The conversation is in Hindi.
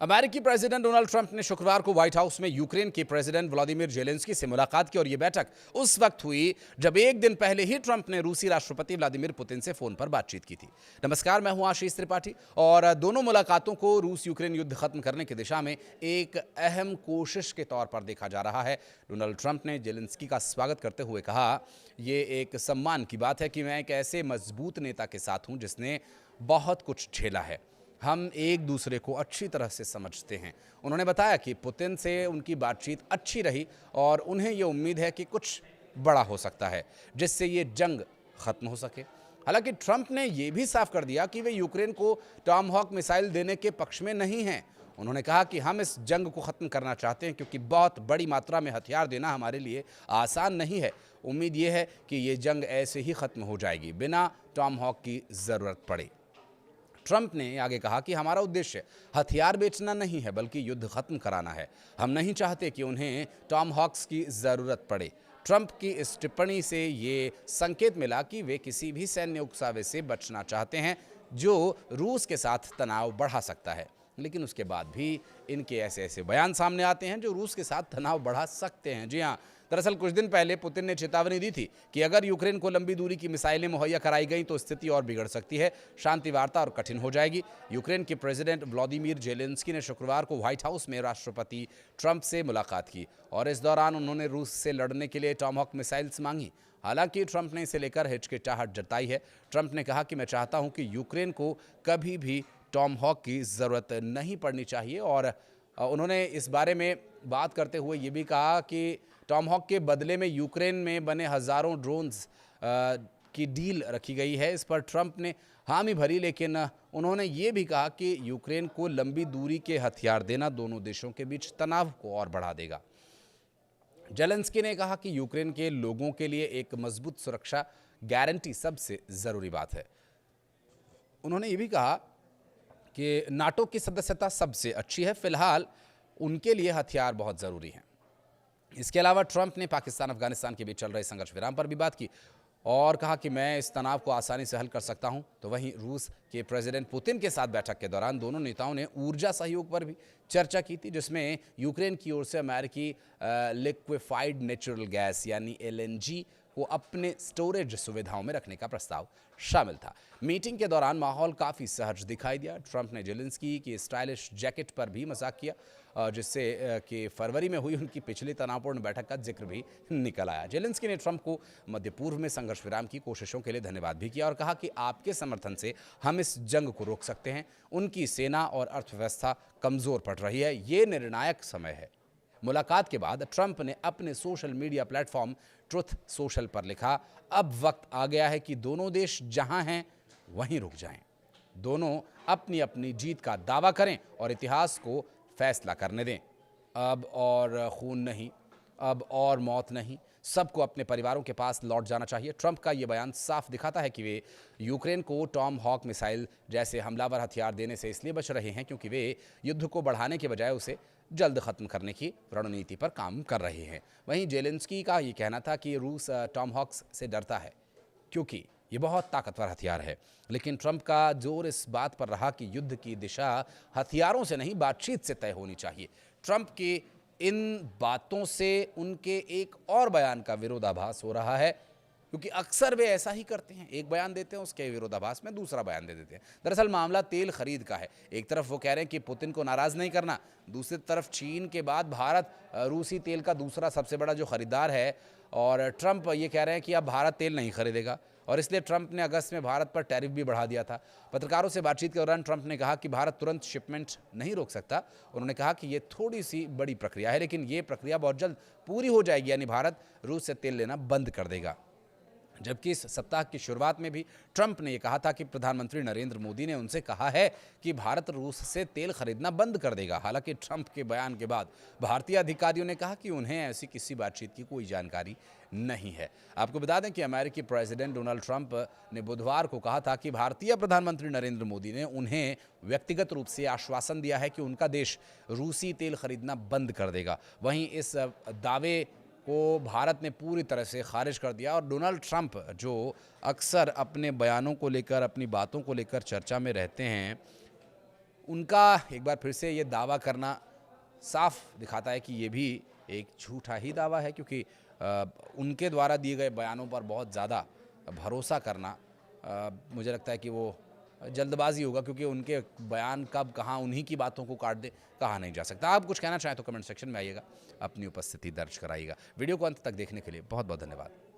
अमेरिकी प्रेसिडेंट डोनाल्ड ट्रंप ने शुक्रवार को व्हाइट हाउस में यूक्रेन के प्रेसिडेंट व्लादिमीर जेलेंस्की से मुलाकात की और यह बैठक उस वक्त हुई जब एक दिन पहले ही ट्रंप ने रूसी राष्ट्रपति व्लादिमीर पुतिन से फोन पर बातचीत की थी। नमस्कार, मैं हूं आशीष त्रिपाठी और दोनों मुलाकातों को रूस यूक्रेन युद्ध खत्म करने की दिशा में एक अहम कोशिश के तौर पर देखा जा रहा है। डोनाल्ड ट्रंप ने जेलेंस्की का स्वागत करते हुए कहा, यह एक सम्मान की बात है कि मैं एक ऐसे मजबूत नेता के साथ हूं जिसने बहुत कुछ झेला है। हम एक दूसरे को अच्छी तरह से समझते हैं। उन्होंने बताया कि पुतिन से उनकी बातचीत अच्छी रही और उन्हें ये उम्मीद है कि कुछ बड़ा हो सकता है जिससे ये जंग खत्म हो सके। हालांकि ट्रंप ने यह भी साफ कर दिया कि वे यूक्रेन को टॉमहॉक मिसाइल देने के पक्ष में नहीं हैं। उन्होंने कहा कि हम इस जंग को खत्म करना चाहते हैं क्योंकि बहुत बड़ी मात्रा में हथियार देना हमारे लिए आसान नहीं है। उम्मीद ये है कि ये जंग ऐसे ही खत्म हो जाएगी बिना टॉमहॉक की ज़रूरत पड़े। ट्रंप ने आगे कहा कि हमारा उद्देश्य हथियार बेचना नहीं है बल्कि युद्ध खत्म कराना है। हम नहीं चाहते कि उन्हें टॉमहॉक्स की ज़रूरत पड़े। ट्रंप की इस टिप्पणी से ये संकेत मिला कि वे किसी भी सैन्य उकसावे से बचना चाहते हैं जो रूस के साथ तनाव बढ़ा सकता है। लेकिन उसके बाद भी इनके ऐसे ऐसे बयान सामने आते हैं जो रूस के साथ तनाव बढ़ा सकते हैं। जी हाँ, दरअसल कुछ दिन पहले पुतिन ने चेतावनी दी थी कि अगर यूक्रेन को लंबी दूरी की मिसाइलें मुहैया कराई गई तो स्थिति और बिगड़ सकती है, शांति वार्ता और कठिन हो जाएगी। यूक्रेन के प्रेसिडेंट व्लादिमीर जेलेंस्की ने शुक्रवार को व्हाइट हाउस में राष्ट्रपति ट्रंप से मुलाकात की और इस दौरान उन्होंने रूस से लड़ने के लिए टॉमहॉक मिसाइल्स मांगी। हालांकि ट्रंप ने इसे लेकर हिचकिचाहट जताई है। ट्रंप ने कहा कि मैं चाहता हूं कि यूक्रेन को कभी भी टॉमहॉक की ज़रूरत नहीं पड़नी चाहिए और उन्होंने इस बारे में बात करते हुए ये भी कहा कि टॉमहॉक के बदले में यूक्रेन में बने हज़ारों ड्रोन्स की डील रखी गई है। इस पर ट्रंप ने हामी भरी, लेकिन उन्होंने ये भी कहा कि यूक्रेन को लंबी दूरी के हथियार देना दोनों देशों के बीच तनाव को और बढ़ा देगा। जेलेंस्की ने कहा कि यूक्रेन के लोगों के लिए एक मजबूत सुरक्षा गारंटी सबसे ज़रूरी बात है। उन्होंने ये भी कहा कि नाटो की सदस्यता सबसे अच्छी है, फिलहाल उनके लिए हथियार बहुत ज़रूरी हैं। इसके अलावा ट्रंप ने पाकिस्तान अफगानिस्तान के बीच चल रहे संघर्ष विराम पर भी बात की और कहा कि मैं इस तनाव को आसानी से हल कर सकता हूं। तो वहीं रूस के प्रेसिडेंट पुतिन के साथ बैठक के दौरान दोनों नेताओं ने ऊर्जा सहयोग पर भी चर्चा की थी, जिसमें यूक्रेन की ओर से अमेरिकी लिक्विफाइड नेचुरल गैस यानी LNG को अपने स्टोरेज सुविधाओं में रखने का प्रस्ताव शामिल था। मीटिंग के दौरान माहौल काफ़ी सहज दिखाई दिया। ट्रंप ने जेलेंस्की की स्टाइलिश जैकेट पर भी मजाक किया जिससे कि फरवरी में हुई उनकी पिछली तनावपूर्ण बैठक का जिक्र भी निकल आया। जेलेंस्की ने ट्रंप को मध्य पूर्व में संघर्ष विराम की कोशिशों के लिए धन्यवाद भी किया और कहा कि आपके समर्थन से हम इस जंग को रोक सकते हैं। उनकी सेना और अर्थव्यवस्था कमज़ोर पड़ रही है, ये निर्णायक समय है। मुलाकात के बाद ट्रंप ने अपने social media platform truth social पर लिखा, अब वक्त आ गया है कि दोनों देश जहां हैं वहीं रुक जाएं। दोनों अपनी अपनी जीत का दावा करें और इतिहास को फैसला करने दें। अब और खून नहीं, अब और मौत नहीं, सबको अपने परिवारों के पास लौट जाना चाहिए। ट्रंप का ये बयान साफ दिखाता है कि वे यूक्रेन को टॉमहॉक मिसाइल जैसे हमलावर हथियार देने से इसलिए बच रहे हैं क्योंकि वे युद्ध को बढ़ाने के बजाय उसे जल्द खत्म करने की रणनीति पर काम कर रहे हैं। वहीं जेलेंस्की का ये कहना था कि रूस टॉमहॉक्स से डरता है क्योंकि ये बहुत ताकतवर हथियार है, लेकिन ट्रंप का जोर इस बात पर रहा कि युद्ध की दिशा हथियारों से नहीं बातचीत से तय होनी चाहिए। ट्रंप की इन बातों से उनके एक और बयान का विरोधाभास हो रहा है क्योंकि अक्सर वे ऐसा ही करते हैं, एक बयान देते हैं, उसके विरोधाभास में दूसरा बयान दे देते हैं। दरअसल मामला तेल खरीद का है। एक तरफ वो कह रहे हैं कि पुतिन को नाराज़ नहीं करना, दूसरी तरफ चीन के बाद भारत रूसी तेल का दूसरा सबसे बड़ा जो खरीदार है और ट्रंप ये कह रहे हैं कि अब भारत तेल नहीं खरीदेगा और इसलिए ट्रंप ने अगस्त में भारत पर टैरिफ भी बढ़ा दिया था। पत्रकारों से बातचीत के दौरान ट्रंप ने कहा कि भारत तुरंत शिपमेंट नहीं रोक सकता। उन्होंने कहा कि ये थोड़ी सी बड़ी प्रक्रिया है, लेकिन ये प्रक्रिया बहुत जल्द पूरी हो जाएगी, यानी भारत रूस से तेल लेना बंद कर देगा। जबकि इस सप्ताह की शुरुआत में भी ट्रंप ने यह कहा था कि प्रधानमंत्री नरेंद्र मोदी ने उनसे कहा है कि भारत रूस से तेल खरीदना बंद कर देगा। हालांकि ट्रंप के बयान के बाद भारतीय अधिकारियों ने कहा कि उन्हें ऐसी किसी बातचीत की कोई जानकारी नहीं है। आपको बता दें कि अमेरिकी प्रेसिडेंट डोनाल्ड ट्रंप ने बुधवार को कहा था कि भारतीय प्रधानमंत्री नरेंद्र मोदी ने उन्हें व्यक्तिगत रूप से आश्वासन दिया है कि उनका देश रूसी तेल खरीदना बंद कर देगा। वहीं इस दावे को भारत ने पूरी तरह से खारिज कर दिया और डोनाल्ड ट्रंप जो अक्सर अपने बयानों को लेकर, अपनी बातों को लेकर चर्चा में रहते हैं, उनका एक बार फिर से ये दावा करना साफ दिखाता है कि ये भी एक झूठा ही दावा है, क्योंकि उनके द्वारा दिए गए बयानों पर बहुत ज़्यादा भरोसा करना मुझे लगता है कि वो जल्दबाजी होगा, क्योंकि उनके बयान कब कहाँ उन्हीं की बातों को काट दे कहा नहीं जा सकता। आप कुछ कहना चाहें तो कमेंट सेक्शन में आइएगा, अपनी उपस्थिति दर्ज कराइएगा। वीडियो को अंत तक देखने के लिए बहुत बहुत धन्यवाद।